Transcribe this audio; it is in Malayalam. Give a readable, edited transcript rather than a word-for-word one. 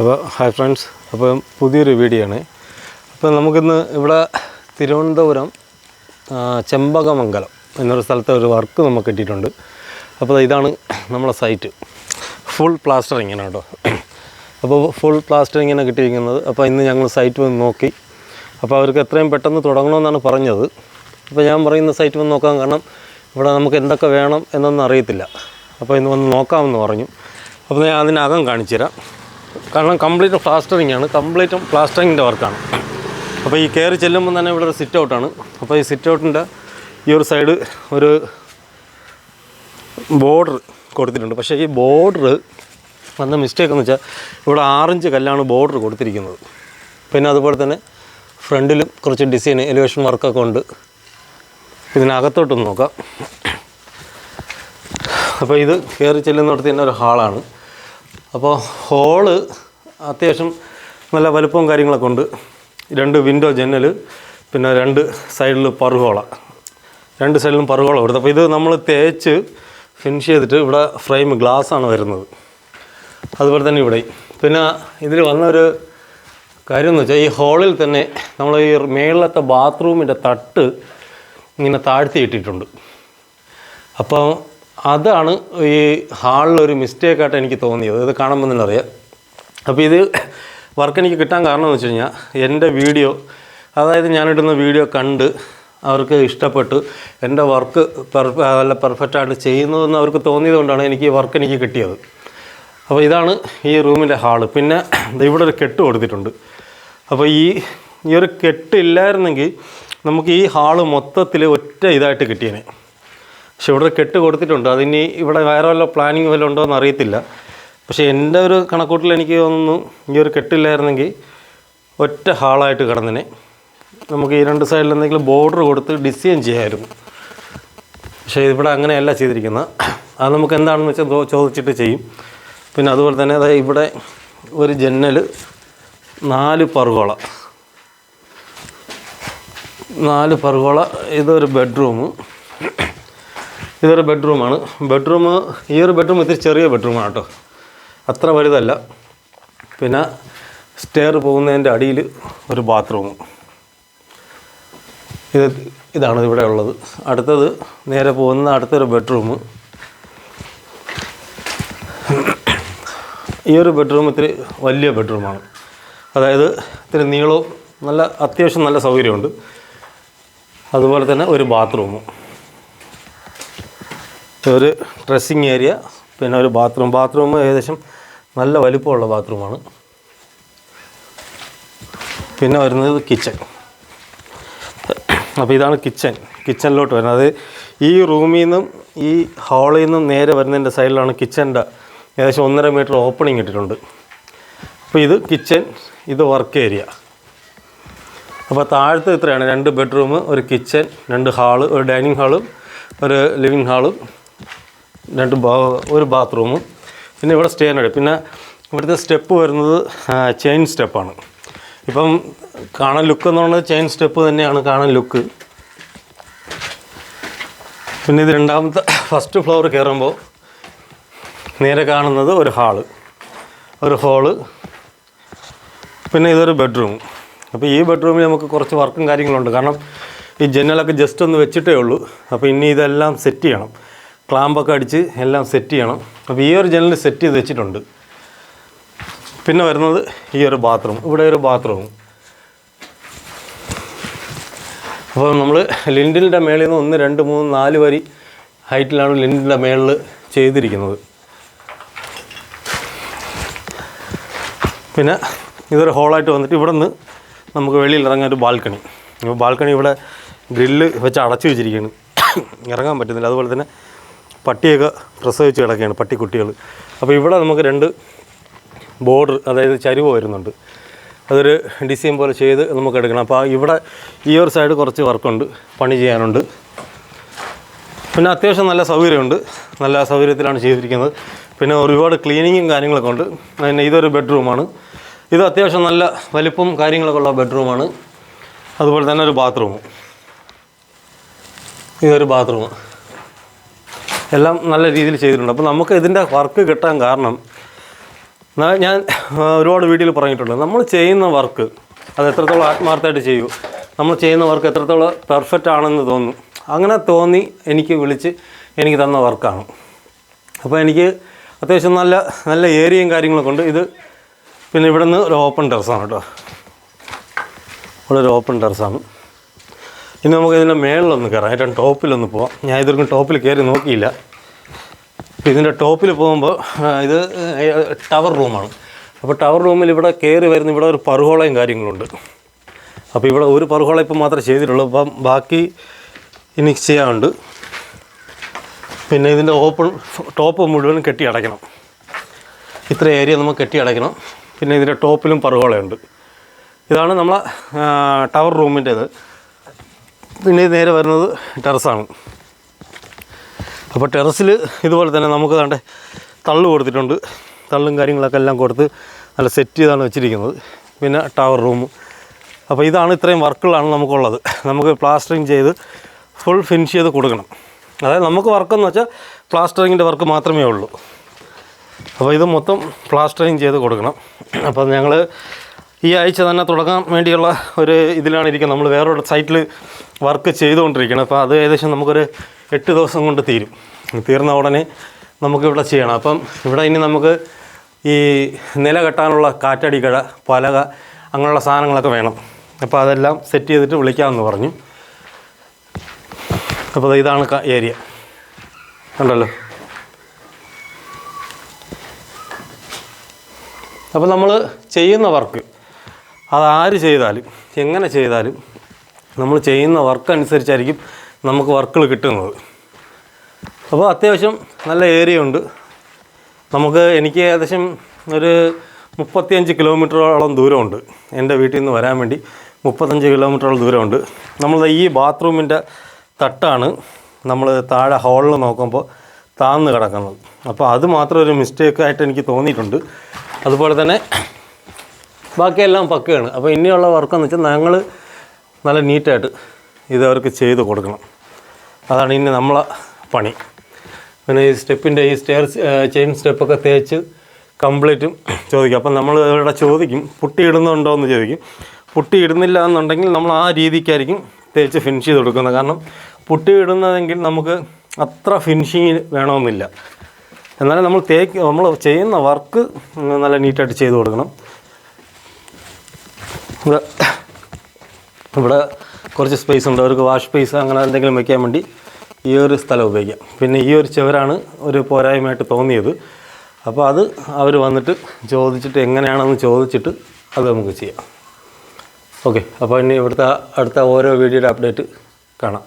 അപ്പോൾ ഹായ് ഫ്രണ്ട്സ്, അപ്പം പുതിയൊരു വീഡിയോ ആണ്. അപ്പോൾ നമുക്കിന്ന് ഇവിടെ തിരുവനന്തപുരം ചെമ്പകമംഗലം എന്നൊരു സ്ഥലത്തെ ഒരു വർക്ക് നമുക്ക് കിട്ടിയിട്ടുണ്ട്. അപ്പോൾ ഇതാണ് നമ്മളെ സൈറ്റ്. ഫുൾ പ്ലാസ്റ്ററിങ്ങാണ് കേട്ടോ. അപ്പോൾ ഫുൾ പ്ലാസ്റ്ററിങ്ങിനാണ് കിട്ടിയിരിക്കുന്നത്. അപ്പോൾ ഇന്ന് ഞങ്ങൾ സൈറ്റ് വന്ന് നോക്കി. അപ്പോൾ അവർക്ക് എത്രയും പെട്ടെന്ന് തുടങ്ങണമെന്നാണ് പറഞ്ഞത്. അപ്പോൾ ഞാൻ പറയുന്ന സൈറ്റ് വന്ന് നോക്കാൻ കാരണം ഇവിടെ നമുക്ക് എന്തൊക്കെ വേണം എന്നൊന്നും അറിയത്തില്ല. അപ്പോൾ ഇന്ന് വന്ന് നോക്കാമെന്ന് പറഞ്ഞു. അപ്പോൾ ഞാൻ അതിനകം കാണിച്ചു തരാം. കാരണം കംപ്ലീറ്റ് പ്ലാസ്റ്ററിങ്ങാണ്, കംപ്ലീറ്റും പ്ലാസ്റ്ററിങ്ങിൻ്റെ വർക്കാണ്. അപ്പോൾ ഈ കയറി ചെല്ലുമ്പോൾ തന്നെ ഇവിടെ ഒരു സിറ്റ് ഔട്ടാണ്. അപ്പോൾ ഈ സിറ്റ് ഔട്ടിൻ്റെ ഈ ഒരു സൈഡ് ഒരു ബോർഡർ കൊടുത്തിട്ടുണ്ട്. പക്ഷേ ഈ ബോർഡർ വന്ന മിസ്റ്റേക്ക് എന്ന് വെച്ചാൽ ഇവിടെ 6 ഇഞ്ച് കല്ലാണ് ബോർഡർ കൊടുത്തിരിക്കുന്നത്. പിന്നെ അതുപോലെ തന്നെ ഫ്രണ്ടിലും കുറച്ച് ഡിസൈൻ എലിവേഷൻ വർക്കൊക്കെ ഉണ്ട്. ഇതിനകത്തോട്ടൊന്ന് നോക്കാം. അപ്പോൾ ഇത് കയറി ചെല്ലുന്നിടത്ത് തന്നെ ഒരു ഹാളാണ്. അപ്പോൾ ഹോള് അത്യാവശ്യം നല്ല വലുപ്പവും കാര്യങ്ങളൊക്കെ ഉണ്ട്. 2 വിൻഡോ ജനൽ, പിന്നെ 2 സൈഡിൽ പറുകോള, 2 സൈഡിലും പറുകോള കൊടുത്തു. അപ്പോൾ ഇത് നമ്മൾ തേച്ച് ഫിനിഷ് ചെയ്തിട്ട് ഇവിടെ ഫ്രെയിം ഗ്ലാസ്സാണ് വരുന്നത്. അതുപോലെ തന്നെ ഇവിടെ പിന്നെ ഇതിൽ വന്നൊരു കാര്യം എന്ന് വെച്ചാൽ ഈ ഹോളിൽ തന്നെ നമ്മൾ ഈ മേളിലത്തെ ബാത്റൂമിൻ്റെ തട്ട് ഇങ്ങനെ താഴ്ത്തി ഇട്ടിട്ടുണ്ട്. അപ്പോൾ അതാണ് ഈ ഹാളിലൊരു മിസ്റ്റേക്കായിട്ട് എനിക്ക് തോന്നിയത്. ഇത് കാണുമ്പോൾ തന്നെ അറിയാം. അപ്പോൾ ഇത് വർക്ക് എനിക്ക് കിട്ടാൻ കാരണം എന്ന് വെച്ച് കഴിഞ്ഞാൽ എൻ്റെ വീഡിയോ, അതായത് ഞാനിടുന്ന വീഡിയോ കണ്ട് അവർക്ക് ഇഷ്ടപ്പെട്ട് എൻ്റെ വർക്ക് നല്ല പെർഫെക്റ്റായിട്ട് ചെയ്യുന്നതെന്ന് അവർക്ക് തോന്നിയത് കൊണ്ടാണ് എനിക്ക് ഈ വർക്ക് എനിക്ക് കിട്ടിയത്. അപ്പോൾ ഇതാണ് ഈ റൂമിൻ്റെ ഹാള്. പിന്നെ ഇവിടെ ഒരു കെട്ട് കൊടുത്തിട്ടുണ്ട്. അപ്പോൾ ഈ ഒരു കെട്ടില്ലായിരുന്നെങ്കിൽ നമുക്ക് ഈ ഹാള് മൊത്തത്തിൽ ഒറ്റ ഇതായിട്ട് കിട്ടിയേനെ. പക്ഷെ ഇവിടെ കെട്ട് കൊടുത്തിട്ടുണ്ട്. അതിനി ഇവിടെ വേറെ വല്ല പ്ലാനിങ് വല്ലതും ഉണ്ടോ എന്ന് അറിയത്തില്ല. പക്ഷേ എൻ്റെ ഒരു കണക്കൂട്ടിൽ എനിക്ക് തോന്നുന്നു ഈ ഒരു കെട്ടില്ലായിരുന്നെങ്കിൽ ഒറ്റ ഹാളായിട്ട് കിടന്നിനെ. നമുക്ക് ഈ 2 സൈഡിൽ എന്തെങ്കിലും ബോർഡർ കൊടുത്ത് ഡിസൈൻ ചെയ്യാമായിരുന്നു. പക്ഷേ ഇവിടെ അങ്ങനെയല്ല ചെയ്തിരിക്കുന്നത്. അത് നമുക്ക് എന്താണെന്ന് വെച്ചാൽ ചോദിച്ചിട്ട് ചെയ്യും. പിന്നെ അതുപോലെ തന്നെ അതായത് ഇവിടെ ഒരു ജനൽ, 4 പറുകോള, ഇതൊരു ബെഡ്റൂമാണ്. ഈ ഒരു ബെഡ്റൂം ഇത്തിരി ചെറിയ ബെഡ്റൂമാണ് കേട്ടോ, അത്ര വലുതല്ല. പിന്നെ സ്റ്റെയർ പോകുന്നതിൻ്റെ അടിയിൽ ഒരു ബാത്റൂമും. ഇതാണ് ഇവിടെ ഉള്ളത്. അടുത്തത് നേരെ പോകുന്ന അടുത്തൊരു ബെഡ്റൂം. ഈ ഒരു ബെഡ്റൂം ഇത്തിരി വലിയ ബെഡ്റൂമാണ്. അതായത് ഇത്തിരി നീളവും അത്യാവശ്യം നല്ല സൗകര്യമുണ്ട്. അതുപോലെ തന്നെ ഒരു ബാത്റൂമും, ഒരു ഡ്രസ്സിങ് ഏരിയ, പിന്നെ ഒരു ബാത്റൂം ഏകദേശം നല്ല വലിപ്പമുള്ള ബാത്റൂമാണ്. പിന്നെ വരുന്നത് കിച്ചൺ. അപ്പോൾ ഇതാണ് കിച്ചണിലോട്ട് വരുന്നത്. അത് ഈ റൂമിൽ നിന്നും ഈ ഹാളിൽ നിന്നും നേരെ വരുന്നതിൻ്റെ സൈഡിലാണ് കിച്ചൻ്റെ ഏകദേശം 1.5 മീറ്റർ ഓപ്പണിങ് ഇട്ടിട്ടുണ്ട്. അപ്പോൾ ഇത് കിച്ചൺ, ഇത് വർക്ക് ഏരിയ. അപ്പോൾ താഴത്ത് ഇത്രയാണ്: 2 ബെഡ്റൂം, ഒരു കിച്ചൺ, 2 ഹാള്, ഒരു ഡൈനിങ് ഹാളും ഒരു ലിവിങ് ഹാളും, ഒരു ബാത്റൂമും. പിന്നെ ഇവിടെ സ്റ്റെയർ. പിന്നെ ഇവിടുത്തെ സ്റ്റെപ്പ് വരുന്നത് ചെയിൻ സ്റ്റെപ്പാണ്. ഇപ്പം കാണാൻ ലുക്ക് എന്ന് പറയുന്നത് ചെയിൻ സ്റ്റെപ്പ് തന്നെയാണ് കാണാൻ ലുക്ക്. പിന്നെ ഇത് ഫസ്റ്റ് ഫ്ലോർ കയറുമ്പോൾ നേരെ കാണുന്നത് ഒരു ഹോള്, പിന്നെ ഇതൊരു ബെഡ്റൂം. അപ്പോൾ ഈ ബെഡ്റൂമിൽ നമുക്ക് കുറച്ച് വർക്കും കാര്യങ്ങളുണ്ട്. കാരണം ഈ ജനലൊക്കെ ജസ്റ്റ് ഒന്ന് വെച്ചിട്ടേ ഉള്ളൂ. അപ്പോൾ ഇനി ഇതെല്ലാം സെറ്റ് ചെയ്യണം, ക്ലാമ്പൊക്കെ അടിച്ച് എല്ലാം സെറ്റ് ചെയ്യണം. അപ്പോൾ ഈ ഒരു ജനൽ സെറ്റ് ചെയ്ത് വെച്ചിട്ടുണ്ട്. പിന്നെ വരുന്നത് ഈ ഒരു ബാത്റൂം. ഇവിടെ ഒരു ബാത്റൂം. അപ്പോൾ നമ്മൾ ലിൻഡിലിൻ്റെ മേളിൽ നിന്ന് 1, 2, 3, 4 വരി ഹൈറ്റിലാണ് ലിൻഡിലിൻ്റെ മേളിൽ ചെയ്തിരിക്കുന്നത്. പിന്നെ ഇതൊരു ഹോളായിട്ട് വന്നിട്ട് ഇവിടെ നിന്ന് നമുക്ക് വെളിയിൽ ഇറങ്ങാൻ ഒരു ബാൽക്കണി ഇവിടെ ഗ്രില്ല് വെച്ച് അടച്ചു വെച്ചിരിക്കുകയാണ്, ഇറങ്ങാൻ പറ്റുന്നില്ല. അതുപോലെ തന്നെ പട്ടിയൊക്കെ പ്രസവിച്ച് കിടക്കുകയാണ്, പട്ടിക്കുട്ടികൾ. അപ്പോൾ ഇവിടെ നമുക്ക് 2 ബോർഡർ, അതായത് ചരിവ് വരുന്നുണ്ട്. അതൊരു ഡിസൈൻ പോലെ ചെയ്ത് നമുക്ക് എടുക്കണം. അപ്പോൾ ഇവിടെ ഈ ഒരു സൈഡ് കുറച്ച് വർക്കുണ്ട്, പണി ചെയ്യാനുണ്ട്. പിന്നെ അത്യാവശ്യം നല്ല സൗകര്യമുണ്ട്, നല്ല സൗകര്യത്തിലാണ് ചെയ്തിരിക്കുന്നത്. പിന്നെ ഒരുപാട് ക്ലീനിങ്ങും കാര്യങ്ങളൊക്കെ ഉണ്ട്. പിന്നെ ഇതൊരു ബെഡ്റൂമാണ്. ഇത് അത്യാവശ്യം നല്ല വലിപ്പം കാര്യങ്ങളൊക്കെ ഉള്ള ബെഡ്റൂമാണ്. അതുപോലെ തന്നെ ഒരു ഇതൊരു ബാത്റൂം. എല്ലാം നല്ല രീതിയിൽ ചെയ്തിട്ടുണ്ട്. അപ്പോൾ നമുക്ക് ഇതിൻ്റെ വർക്ക് കിട്ടാൻ കാരണം ഞാൻ ഒരുപാട് വീഡിയോയിൽ പറഞ്ഞിട്ടുണ്ട്, നമ്മൾ ചെയ്യുന്ന വർക്ക് അത് എത്രത്തോളം ആത്മാർത്ഥമായിട്ട് ചെയ്യൂ, നമ്മൾ ചെയ്യുന്ന വർക്ക് എത്രത്തോളം പെർഫെക്റ്റ് ആണെന്ന് തോന്നും. അങ്ങനെ തോന്നി എനിക്ക് വിളിച്ച് എനിക്ക് തന്ന വർക്കാണ്. അപ്പോൾ എനിക്ക് അത്യാവശ്യം നല്ല നല്ല ഏരിയയും കാര്യങ്ങളൊക്കെ ഉണ്ട്. ഇത് പിന്നെ ഇവിടെ നിന്ന് ഒരു ഓപ്പൺ ടെറസാണ് കേട്ടോ, ഇവിടെ ഒരു ഓപ്പൺ ടെറസാണ്. ഇനി നമുക്ക് ഇതിൻ്റെ മേളിലൊന്ന് കയറാം, ഏറ്റവും ടോപ്പിലൊന്ന് പോവാം. ഞാൻ ഇതൊരു ടോപ്പിൽ കയറി നോക്കിയില്ല. ഇതിൻ്റെ ടോപ്പിൽ പോകുമ്പോൾ ഇത് ടവർ റൂമാണ്. അപ്പോൾ ടവർ റൂമിൽ ഇവിടെ കയറി വരുന്ന ഇവിടെ ഒരു പറുഹോളയും കാര്യങ്ങളുണ്ട്. അപ്പോൾ ഇവിടെ ഒരു പറുഹോള ഇപ്പം മാത്രമേ ചെയ്തിട്ടുള്ളൂ, അപ്പം ബാക്കി ഇനി ചെയ്യാനുണ്ട്. പിന്നെ ഇതിൻ്റെ ടോപ്പ് മുഴുവൻ കെട്ടി അടയ്ക്കണം. ഇത്ര ഏരിയ നമുക്ക് കെട്ടി അടയ്ക്കണം. പിന്നെ ഇതിൻ്റെ ടോപ്പിലും പറുഹോളയുണ്ട്. ഇതാണ് നമ്മളെ ടവർ റൂമിൻ്റേത്. പിന്നെ നേരെ വരുന്നത് ടെറസാണ്. അപ്പോൾ ടെറസിൽ ഇതുപോലെ തന്നെ നമുക്ക് ദാണ്ടെ തള്ളു കൊടുത്തിട്ടുണ്ട്. തള്ളും കാര്യങ്ങളൊക്കെ എല്ലാം കൊടുത്ത് നല്ല സെറ്റ് ചെയ്താണ് വെച്ചിരിക്കുന്നത്. പിന്നെ ടവർ റൂം. അപ്പോൾ ഇതാണ് ഇത്രയും വർക്കുകളാണ് നമുക്കുള്ളത്. നമുക്ക് പ്ലാസ്റ്ററിങ് ചെയ്ത് ഫുൾ ഫിനിഷ് ചെയ്ത് കൊടുക്കണം. അതായത് നമുക്ക് വർക്കെന്ന് വെച്ചാൽ പ്ലാസ്റ്ററിങ്ങിൻ്റെ വർക്ക് മാത്രമേ ഉള്ളൂ. അപ്പോൾ ഇത് മൊത്തം പ്ലാസ്റ്ററിങ് ചെയ്ത് കൊടുക്കണം. അപ്പോൾ ഞങ്ങൾ ഈ ആഴ്ച തന്നെ തുടങ്ങാൻ വേണ്ടിയുള്ള ഒരു ഇതിലാണ് ഇരിക്കുന്നത്. നമ്മൾ വേറൊരു സൈറ്റിൽ വർക്ക് ചെയ്തുകൊണ്ടിരിക്കണം. അപ്പോൾ അത് ഏകദേശം നമുക്കൊരു 8 ദിവസം കൊണ്ട് തീരും. തീർന്ന ഉടനെ നമുക്കിവിടെ ചെയ്യണം. അപ്പം ഇവിടെ ഇനി നമുക്ക് ഈ നില കെട്ടാനുള്ള കാറ്റടിക്കഴ, പലക, അങ്ങനെയുള്ള സാധനങ്ങളൊക്കെ വേണം. അപ്പോൾ അതെല്ലാം സെറ്റ് ചെയ്തിട്ട് വിളിക്കാമെന്ന് പറഞ്ഞു. അപ്പോൾ ഇതാണ് ഏരിയ കണ്ടല്ലോ. അപ്പോൾ നമ്മൾ ചെയ്യുന്ന വർക്ക് അതാര് ചെയ്താലും എങ്ങനെ ചെയ്താലും നമ്മൾ ചെയ്യുന്ന വർക്ക് അനുസരിച്ചായിരിക്കും നമുക്ക് വർക്കുകൾ കിട്ടുന്നത്. അപ്പോൾ അത്യാവശ്യം നല്ല ഏരിയ ഉണ്ട്. എനിക്ക് ഏകദേശം ഒരു 35 കിലോമീറ്ററോളം ദൂരമുണ്ട്. എൻ്റെ വീട്ടിൽ നിന്ന് വരാൻ വേണ്ടി 35 കിലോമീറ്ററോളം ദൂരമുണ്ട്. നമ്മൾ ഈ ബാത്റൂമിൻ്റെ തട്ടാണ് നമ്മൾ താഴെ ഹാളിൽ നോക്കുമ്പോൾ താന്ന് കിടക്കുന്നത്. അപ്പോൾ അത് മാത്രം ഒരു മിസ്റ്റേക്കായിട്ട് എനിക്ക് തോന്നിയിട്ടുണ്ട്. അതുപോലെ തന്നെ ബാക്കിയെല്ലാം പക്കയാണ്. അപ്പോൾ ഇനിയുള്ള വർക്കെന്ന് വെച്ചാൽ ഞങ്ങൾ നല്ല നീറ്റായിട്ട് ഇത് അവർക്ക് ചെയ്ത് കൊടുക്കണം. അതാണ് ഇനി നമ്മളെ പണി. പിന്നെ ഈ സ്റ്റെപ്പിൻ്റെ ഈ ചെയിൻ സ്റ്റെപ്പൊക്കെ തേച്ച് കംപ്ലീറ്റും ചോദിക്കും. അപ്പം നമ്മൾ ഇവിടെ ചോദിക്കും പുട്ടി ഇടുന്നുണ്ടോ എന്ന് ചോദിക്കും. പുട്ടി ഇടുന്നില്ല എന്നുണ്ടെങ്കിൽ നമ്മൾ ആ രീതിക്കായിരിക്കും തേച്ച് ഫിനിഷ് ചെയ്ത് കൊടുക്കുന്നത്. കാരണം പുട്ടി ഇടുന്നതെങ്കിൽ നമുക്ക് അത്ര ഫിനിഷിങ് വേണമെന്നില്ല. എന്നാലും നമ്മൾ ചെയ്യുന്ന വർക്ക് നല്ല നീറ്റായിട്ട് ചെയ്ത് കൊടുക്കണം. ഇവിടെ കുറച്ച് സ്പേസ് ഉണ്ട്. അവർക്ക് വാഷ് സ്പേസ് അങ്ങനെ എന്തെങ്കിലും വയ്ക്കാൻ വേണ്ടി ഈ ഒരു സ്ഥലം ഉപയോഗിക്കാം. പിന്നെ ഈ ഒരു ചുവരാണ് ഒരു പോരായ്മയായിട്ട് തോന്നിയത്. അപ്പോൾ അത് അവർ വന്നിട്ട് ചോദിച്ചിട്ട് എങ്ങനെയാണെന്ന് ചോദിച്ചിട്ട് അത് നമുക്ക് ചെയ്യാം. ഓക്കെ, അപ്പോൾ ഇനി ഇവിടുത്തെ അടുത്ത ഓരോ വീഡിയോയുടെ അപ്ഡേറ്റ് കാണാം.